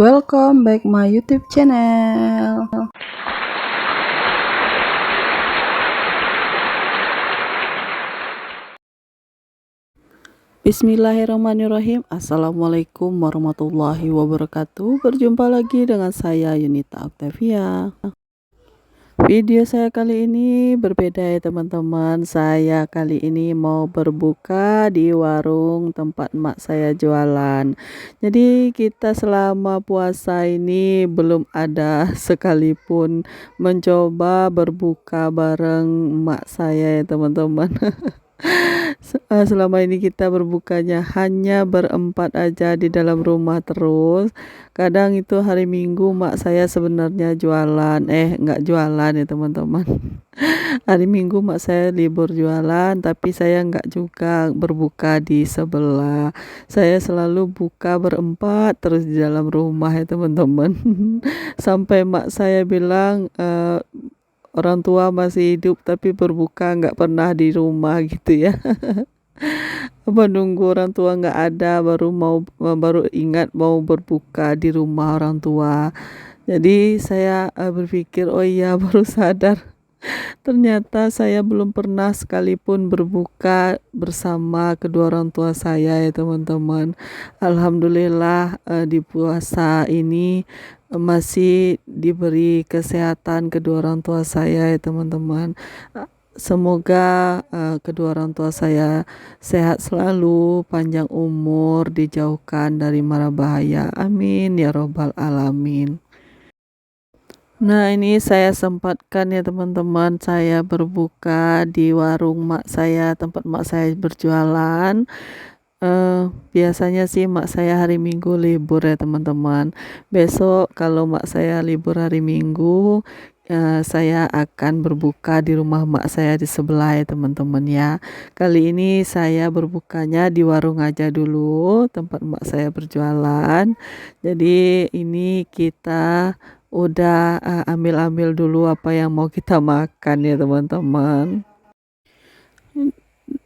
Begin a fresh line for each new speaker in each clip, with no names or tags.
Welcome back my YouTube channel. Bismillahirrahmanirrahim. Assalamualaikum warahmatullahi wabarakatuh. Berjumpa lagi dengan saya Yunita Octavia. Video saya kali ini berbeda ya teman-teman. Saya kali ini mau berbuka di warung tempat emak saya jualan. Jadi kita selama puasa ini belum ada sekalipun mencoba berbuka bareng emak saya ya teman-teman. Selama ini kita berbukanya hanya berempat aja di dalam rumah terus. Kadang itu hari Minggu mak saya sebenarnya jualan, nggak jualan ya teman-teman. Hari Minggu mak saya libur jualan, tapi saya nggak juga berbuka di sebelah. Saya selalu buka berempat terus di dalam rumah ya teman-teman. Sampai mak saya bilang, orang tua masih hidup tapi berbuka nggak pernah di rumah gitu ya. Menunggu orang tua nggak ada baru ingat mau berbuka di rumah orang tua. Jadi saya berpikir, oh iya, baru sadar ternyata saya belum pernah sekalipun berbuka bersama kedua orang tua saya ya teman-teman. Alhamdulillah di puasa ini masih diberi kesehatan kedua orang tua saya ya teman-teman. Semoga kedua orang tua saya sehat selalu, panjang umur, dijauhkan dari mara bahaya. Amin ya robbal alamin. Nah, ini saya sempatkan ya teman-teman, saya berbuka di warung mak saya, tempat mak saya berjualan. Biasanya sih mak saya hari Minggu libur ya teman-teman. Besok kalau mak saya libur hari Minggu, saya akan berbuka di rumah mak saya di sebelah ya teman-teman ya. Kali ini saya berbukanya di warung aja dulu, tempat mak saya berjualan. Jadi ini kita udah ambil-ambil dulu apa yang mau kita makan ya teman-teman.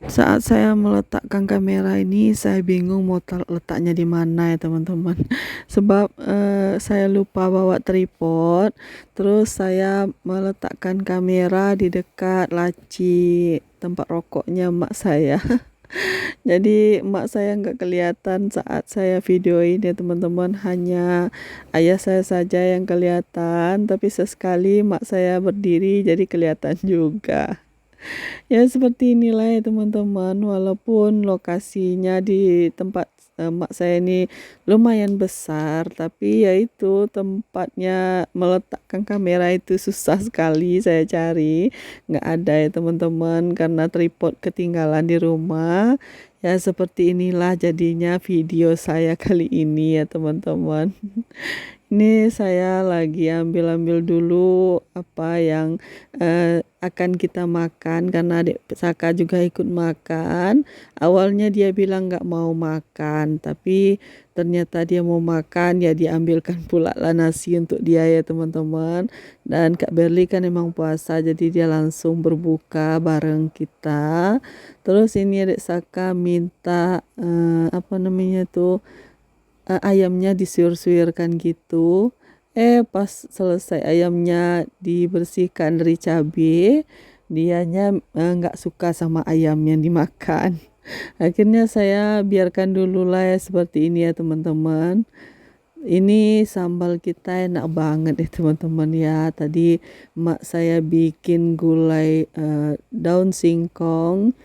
Saat saya meletakkan kamera ini, saya bingung mau letaknya di mana ya teman-teman. Sebab saya lupa bawa tripod. Terus saya meletakkan kamera di dekat laci tempat rokoknya mak saya. Jadi mak saya nggak kelihatan saat saya videoin ya teman-teman. Hanya ayah saya saja yang kelihatan. Tapi sesekali mak saya berdiri jadi kelihatan juga. Ya seperti inilah ya teman-teman, walaupun lokasinya di tempat mak saya ini lumayan besar, tapi ya itu tempatnya meletakkan kamera itu susah sekali saya cari, nggak ada ya teman-teman karena tripod ketinggalan di rumah. Ya seperti inilah jadinya video saya kali ini ya teman-teman. Ini saya lagi ambil-ambil dulu apa yang akan kita makan karena adik Saka juga ikut makan. Awalnya dia bilang nggak mau makan, tapi ternyata dia mau makan, ya diambilkan pula lah nasi untuk dia ya teman-teman. Dan Kak Berli kan emang puasa, jadi dia langsung berbuka bareng kita. Terus ini adik Saka minta apa namanya tuh, ayamnya disuir-suirkan gitu. Pas selesai ayamnya dibersihkan dari cabai, dianya nggak suka sama ayam yang dimakan. Akhirnya saya biarkan dulu lah ya seperti ini ya teman-teman. Ini sambal kita enak banget ya teman-teman ya. Tadi mak saya bikin gulai daun singkong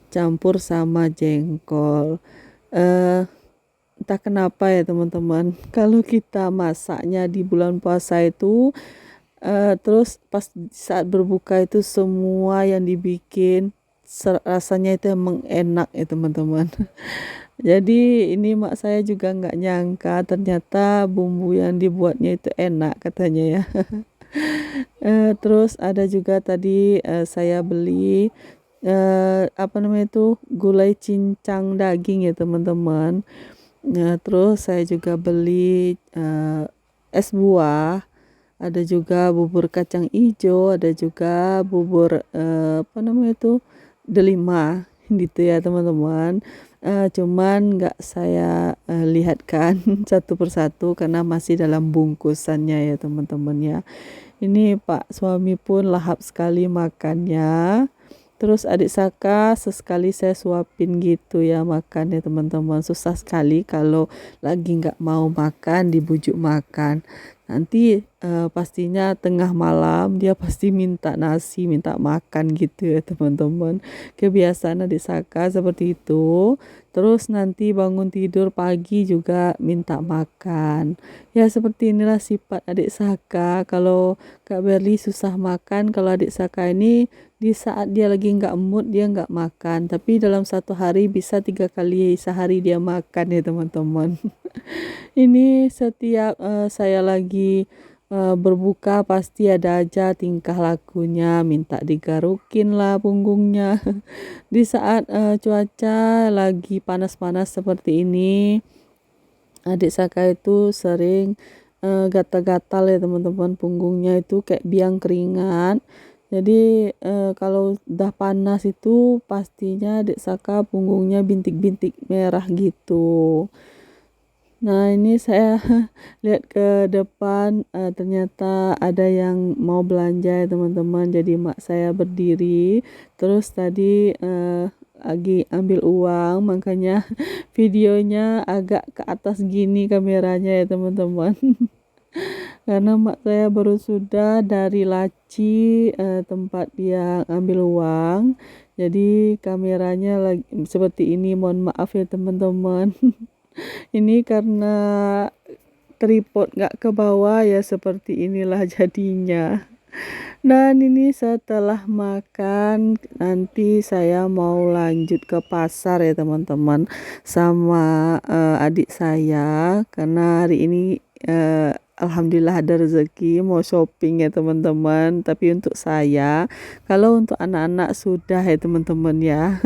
campur sama jengkol. Eh Entah kenapa ya teman-teman, kalau kita masaknya di bulan puasa itu, terus pas saat berbuka itu semua yang dibikin rasanya itu emang enak ya teman-teman. Jadi ini mak saya juga nggak nyangka ternyata bumbu yang dibuatnya itu enak katanya ya. Terus ada juga tadi saya beli apa namanya itu, gulai cincang daging ya teman-teman. Nah, terus saya juga beli es buah, ada juga bubur kacang ijo, ada juga bubur apa namanya itu, delima gitu ya teman-teman. cuman nggak saya lihatkan satu persatu karena masih dalam bungkusannya ya teman-teman ya. Ini Pak suami pun lahap sekali makannya. Terus adik Saka sesekali saya suapin gitu ya makan ya teman-teman. Susah sekali kalau lagi nggak mau makan dibujuk makan. Nanti pastinya tengah malam dia pasti minta nasi, minta makan gitu ya teman-teman. Kebiasaan adik Saka seperti itu. Terus nanti bangun tidur pagi juga minta makan. Ya seperti inilah sifat adik Saka. Kalau Kak Berli susah makan, kalau adik Saka ini di saat dia lagi nggak mood dia nggak makan, tapi dalam satu hari bisa 3 kali sehari dia makan ya teman-teman. Ini setiap saya lagi berbuka pasti ada aja tingkah lakunya, minta digarukin lah punggungnya. Di saat cuaca lagi panas-panas seperti ini, adik Saka itu sering gatal-gatal ya teman-teman, punggungnya itu kayak biang keringat. Jadi kalau udah panas itu pastinya adik Saka punggungnya bintik-bintik merah gitu. Nah ini saya lihat ke depan ternyata ada yang mau belanja ya teman-teman. Jadi mak saya berdiri terus tadi lagi ambil uang, makanya videonya agak ke atas gini kameranya ya teman-teman. Karena mak saya baru sudah dari laci tempat dia ambil uang. Jadi kameranya lagi seperti ini, mohon maaf ya teman-teman. Ini karena tripod nggak ke bawah ya seperti inilah jadinya. Dan ini setelah makan nanti saya mau lanjut ke pasar ya teman-teman sama adik saya karena hari ini alhamdulillah ada rezeki mau shopping ya teman-teman. Tapi untuk saya, kalau untuk anak-anak sudah ya teman-teman ya.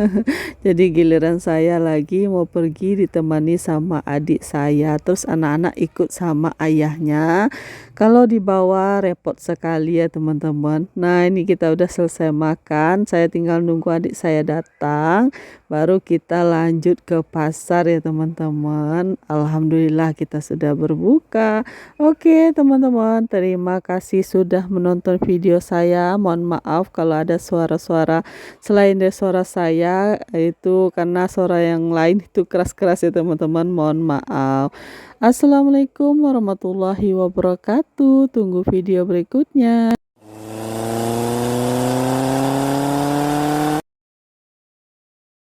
Jadi giliran saya lagi mau pergi ditemani sama adik saya, terus anak-anak ikut sama ayahnya. Kalau dibawa repot sekali ya teman-teman. Nah ini kita udah selesai makan, saya tinggal nunggu adik saya datang, baru kita lanjut ke pasar ya teman-teman. Alhamdulillah kita sudah berbuka. Oke teman-teman, terima kasih sudah menonton video saya. Mohon maaf kalau ada suara-suara selain dari suara saya, itu karena suara yang lain itu keras-keras ya teman-teman, mohon maaf. Assalamualaikum warahmatullahi wabarakatuh. Tunggu video berikutnya.